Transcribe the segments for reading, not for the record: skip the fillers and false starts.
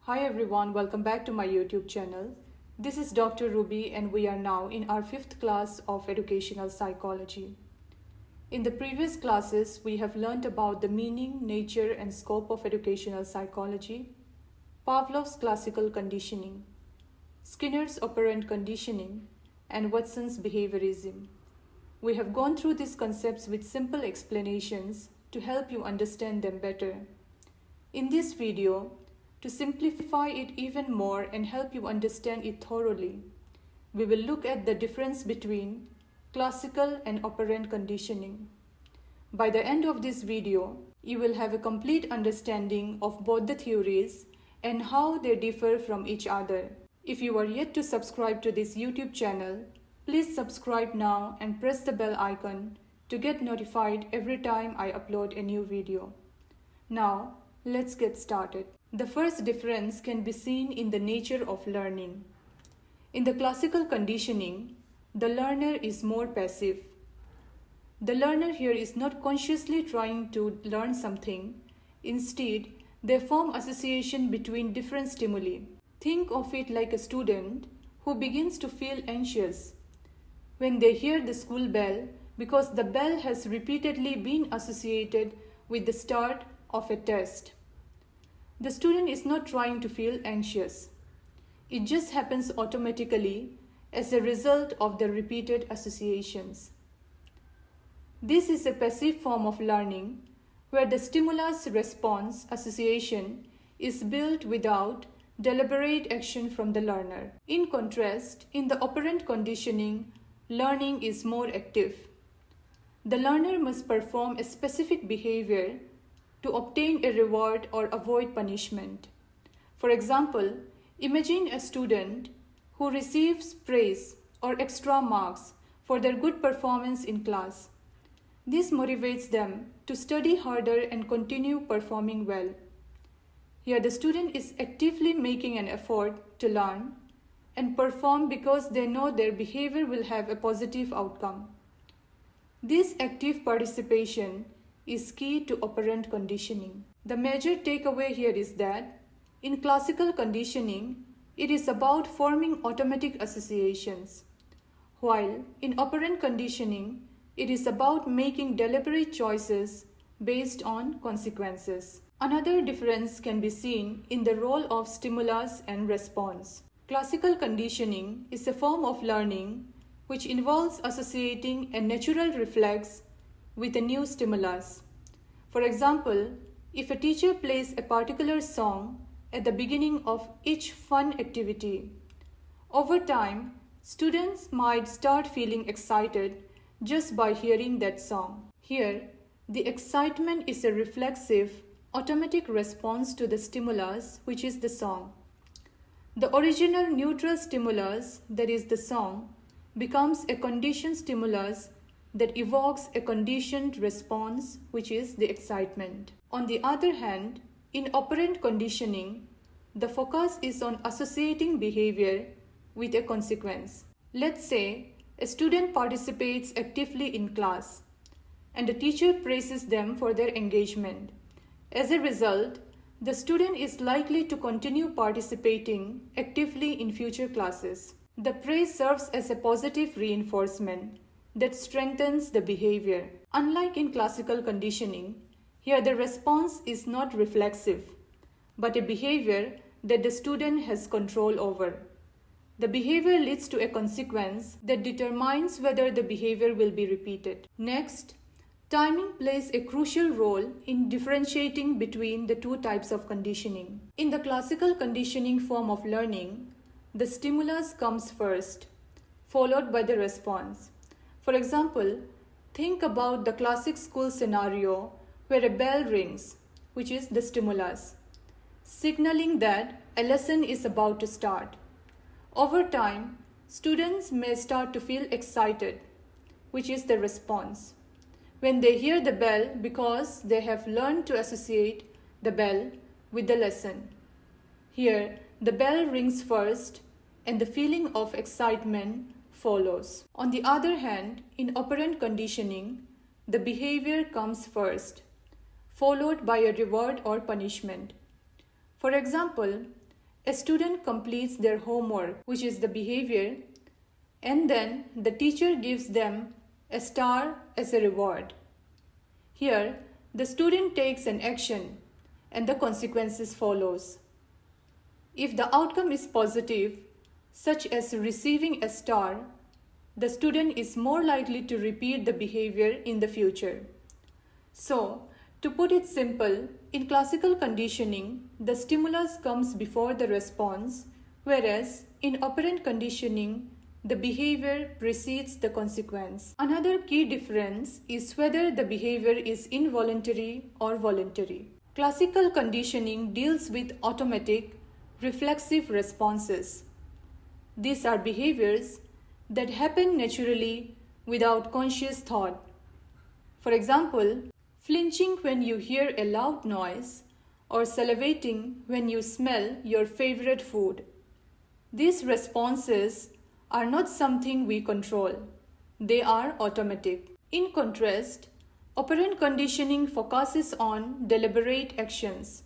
Hi everyone, welcome back to my YouTube channel. This is Dr. Ruby and we are now in our 5th class of educational psychology. In the previous classes, we have learned about the meaning, nature and scope of educational psychology, Pavlov's classical conditioning, Skinner's operant conditioning, and Watson's behaviorism. We have gone through these concepts with simple explanations to help you understand them better. In this video, to simplify it even more and help you understand it thoroughly, we will look at the difference between classical and operant conditioning. By the end of this video, you will have a complete understanding of both the theories and how they differ from each other. If you are yet to subscribe to this YouTube channel, please subscribe now and press the bell icon to get notified every time I upload a new video. Now, let's get started. The first difference can be seen in the nature of learning. In the classical conditioning, the learner is more passive. The learner here is not consciously trying to learn something. Instead, they form association between different stimuli. Think of it like a student who begins to feel anxious when they hear the school bell because the bell has repeatedly been associated with the start of a test. The student is not trying to feel anxious. It just happens automatically as a result of the repeated associations. This is a passive form of learning where the stimulus-response association is built without deliberate action from the learner. In contrast, in the operant conditioning, learning is more active. The learner must perform a specific behavior to obtain a reward or avoid punishment. For example, imagine a student who receives praise or extra marks for their good performance in class. This motivates them to study harder and continue performing well. Here the student is actively making an effort to learn and perform because they know their behavior will have a positive outcome. This active participation is key to operant conditioning. The major takeaway here is that in classical conditioning, it is about forming automatic associations, while in operant conditioning, it is about making deliberate choices based on consequences. Another difference can be seen in the role of stimulus and response. Classical conditioning is a form of learning which involves associating a natural reflex with a new stimulus. For example, if a teacher plays a particular song at the beginning of each fun activity, over time, students might start feeling excited just by hearing that song. Here, the excitement is a reflexive, automatic response to the stimulus, which is the song. The original neutral stimulus, that is the song, becomes a conditioned stimulus that evokes a conditioned response, which is the excitement. On the other hand, in operant conditioning, the focus is on associating behavior with a consequence. Let's say a student participates actively in class, and the teacher praises them for their engagement. As a result, the student is likely to continue participating actively in future classes. The praise serves as a positive reinforcement that strengthens the behavior. Unlike in classical conditioning, here the response is not reflexive, but a behavior that the student has control over. The behavior leads to a consequence that determines whether the behavior will be repeated. Next, timing plays a crucial role in differentiating between the two types of conditioning. In the classical conditioning form of learning, the stimulus comes first, followed by the response. For example, think about the classic school scenario where a bell rings, which is the stimulus, signaling that a lesson is about to start. Over time, students may start to feel excited, which is the response, when they hear the bell because they have learned to associate the bell with the lesson. Here, the bell rings first and the feeling of excitement follows. On the other hand, in operant conditioning, the behavior comes first, followed by a reward or punishment. For example, a student completes their homework, which is the behavior, and then the teacher gives them a star as a reward. Here, the student takes an action and the consequences follows. If the outcome is positive, such as receiving a star, the student is more likely to repeat the behavior in the future. So, to put it simple, in classical conditioning, the stimulus comes before the response, whereas in operant conditioning, the behavior precedes the consequence. Another key difference is whether the behavior is involuntary or voluntary. Classical conditioning deals with automatic, reflexive responses. These are behaviors that happen naturally without conscious thought. For example, flinching when you hear a loud noise or salivating when you smell your favorite food. These responses are not something we control. They are automatic. In contrast, operant conditioning focuses on deliberate actions,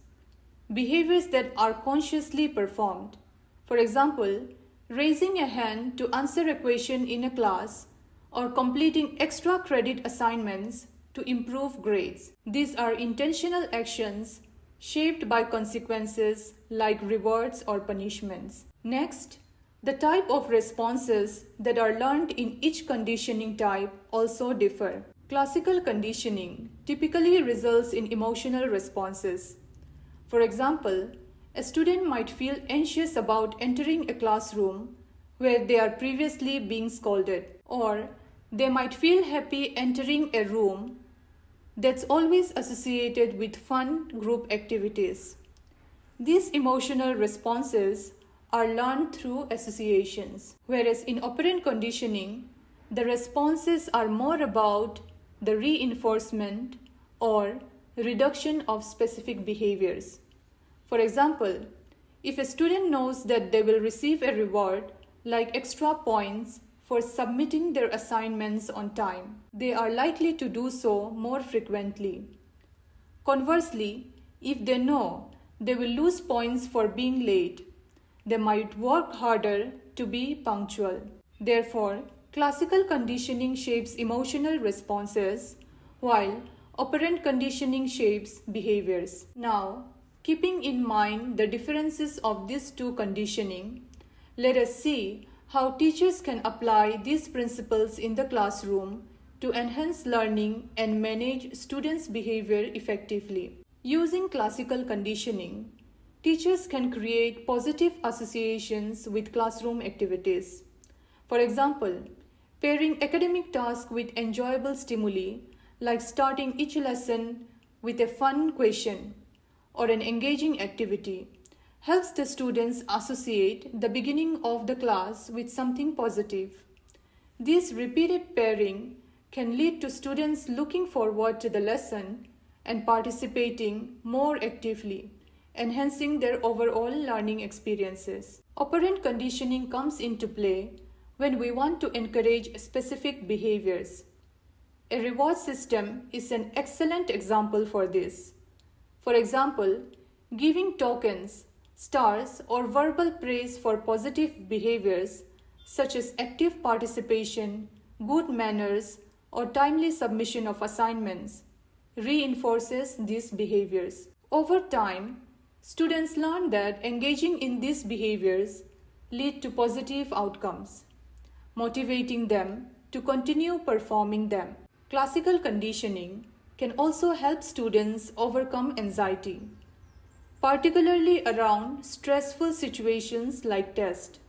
behaviors that are consciously performed. For example, raising a hand to answer a question in a class or completing extra credit assignments to improve grades. These are intentional actions shaped by consequences like rewards or punishments. Next, the type of responses that are learned in each conditioning type also differ. Classical conditioning typically results in emotional responses. For example, a student might feel anxious about entering a classroom where they are previously being scolded, or they might feel happy entering a room that's always associated with fun group activities. These emotional responses are learned through associations, whereas in operant conditioning, the responses are more about the reinforcement or reduction of specific behaviors. For example, if a student knows that they will receive a reward like extra points for submitting their assignments on time, they are likely to do so more frequently. Conversely, if they know they will lose points for being late, they might work harder to be punctual. Therefore, classical conditioning shapes emotional responses, while operant conditioning shapes behaviors. Now, keeping in mind the differences of these two conditioning, let us see how teachers can apply these principles in the classroom to enhance learning and manage students' behavior effectively. Using classical conditioning, teachers can create positive associations with classroom activities. For example, pairing academic tasks with enjoyable stimuli, like starting each lesson with a fun question or an engaging activity, helps the students associate the beginning of the class with something positive. This repeated pairing can lead to students looking forward to the lesson and participating more actively, enhancing their overall learning experiences. Operant conditioning comes into play when we want to encourage specific behaviors. A reward system is an excellent example for this. For example, giving tokens, stars, or verbal praise for positive behaviors such as active participation, good manners, or timely submission of assignments reinforces these behaviors. Over time, students learn that engaging in these behaviors lead to positive outcomes, motivating them to continue performing them. Classical conditioning can also help students overcome anxiety, particularly around stressful situations like tests.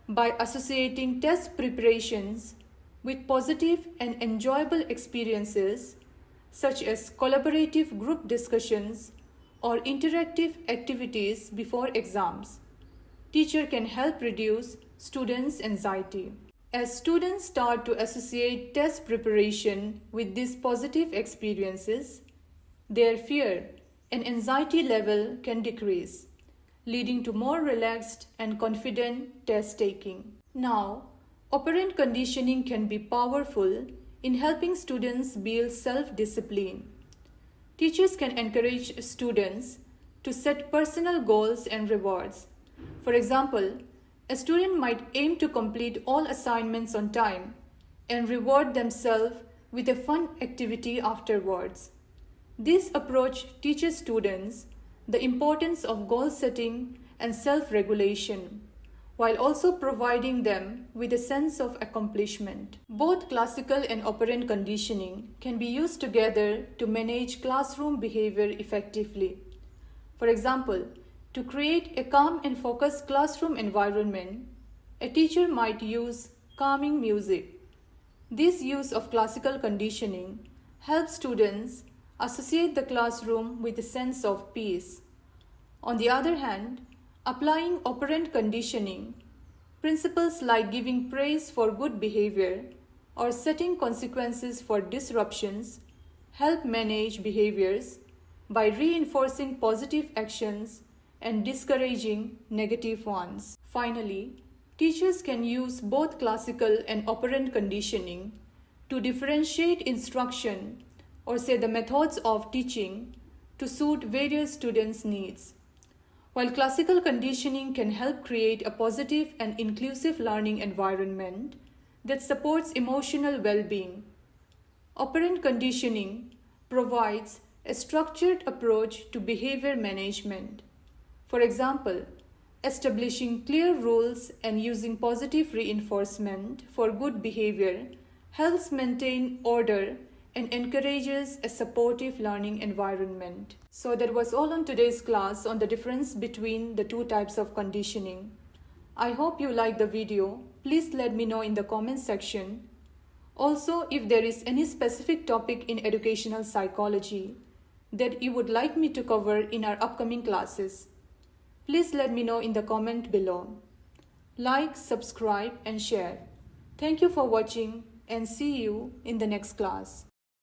By associating test preparations with positive and enjoyable experiences, such as collaborative group discussions or interactive activities before exams, teacher can help reduce students' anxiety. As students start to associate test preparation with these positive experiences, their fear and anxiety level can decrease, leading to more relaxed and confident test taking. Now, operant conditioning can be powerful in helping students build self-discipline. Teachers can encourage students to set personal goals and rewards, For example, a student might aim to complete all assignments on time and reward themselves with a fun activity afterwards. This approach teaches students the importance of goal setting and self-regulation, while also providing them with a sense of accomplishment. Both classical and operant conditioning can be used together to manage classroom behavior effectively. For example, to create a calm and focused classroom environment, a teacher might use calming music. This use of classical conditioning helps students associate the classroom with a sense of peace. On the other hand, applying operant conditioning, principles like giving praise for good behavior or setting consequences for disruptions help manage behaviors by reinforcing positive actions and discouraging negative ones. Finally, teachers can use both classical and operant conditioning to differentiate instruction or say the methods of teaching to suit various students' needs. While classical conditioning can help create a positive and inclusive learning environment that supports emotional well-being, operant conditioning provides a structured approach to behavior management. For example, establishing clear rules and using positive reinforcement for good behavior helps maintain order and encourages a supportive learning environment. So that was all on today's class on the difference between the two types of conditioning. I hope you liked the video. Please let me know in the comment section. Also, if there is any specific topic in educational psychology that you would like me to cover in our upcoming classes, please let me know in the comment below. Like, subscribe and share. Thank you for watching and see you in the next class.